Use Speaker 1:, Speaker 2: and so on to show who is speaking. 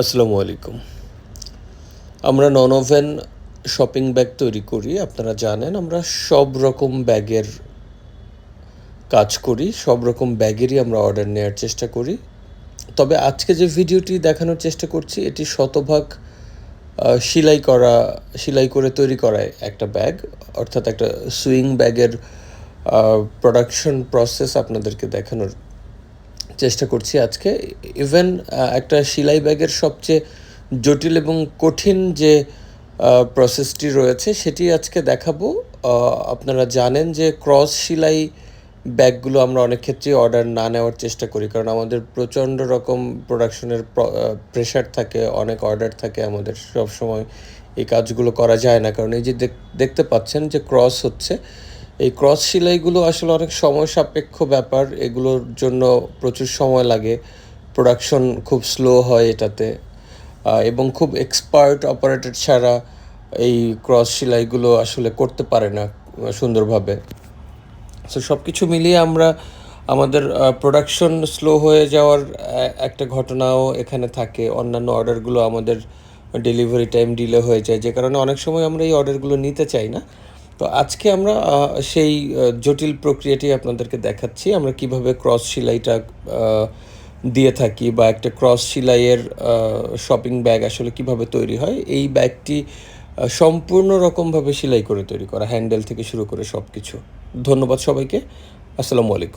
Speaker 1: আসসালামু আলাইকুম। আমরা নন ওভেন শপিং ব্যাগ তৈরি করি। আপনারা জানেন আমরা সব রকম ব্যাগের কাজ করি। সব রকম ব্যাগেরই আমরা অর্ডার নেওয়ার চেষ্টা করি। তবে আজকে যে ভিডিওটি দেখানোর চেষ্টা করছি এটি শতভাগ সেলাই করে তৈরি করা একটা ব্যাগ, অর্থাৎ একটা সুইং ব্যাগের প্রোডাকশন প্রসেস আপনাদেরকে দেখানোর চেষ্টা করছি আজকে। ইভেন একটা সেলাই ব্যাগের সবচেয়ে জটিল এবং কঠিন যে প্রসেসটি রয়েছে সেটি আজকে দেখাবো। আপনারা জানেন যে ক্রস সেলাই ব্যাগগুলো আমরা অনেক ক্ষেত্রেই অর্ডার না নেওয়ার চেষ্টা করি, কারণ আমাদের প্রচণ্ড রকম প্রোডাকশনের প্রেশার থাকে, অনেক অর্ডার থাকে, আমাদের সব সময় এই কাজগুলো করা যায় না। কারণ এই যে দেখতে পাচ্ছেন যে ক্রস হচ্ছে, এই ক্রস সেলাইগুলো আসলে অনেক সময় সাপেক্ষ ব্যাপার। এগুলোর জন্য প্রচুর সময় লাগে, প্রোডাকশন খুব স্লো হয় এটাতে, এবং খুব এক্সপার্ট অপারেটর ছাড়া এই ক্রস সেলাইগুলো আসলে করতে পারে না সুন্দরভাবে। সো সব কিছু মিলিয়ে আমরা আমাদের প্রোডাকশন স্লো হয়ে যাওয়ার একটা ঘটনাও এখানে থাকে। অন্যান্য অর্ডারগুলো আমাদের ডেলিভারি টাইম ডিলে হয়ে যায়, যে কারণে অনেক সময় আমরা এই অর্ডারগুলো নিতে চাই না। তো আজকে আমরা সেই জটিল প্রক্রিয়াটি আপনাদেরকে দেখাচ্ছি, আমরা কিভাবে ক্রস সেলাইটা দিয়ে থাকি, বা একটা ক্রস সেলাইয়ের শপিং ব্যাগ আসলে কিভাবে তৈরি হয়। এই ব্যাগটি সম্পূর্ণ রকমভাবে সেলাই করে তৈরি করা, হ্যান্ডেল থেকে শুরু করে সব কিছু। ধন্যবাদ সবাইকে। আসসালামু আলাইকুম।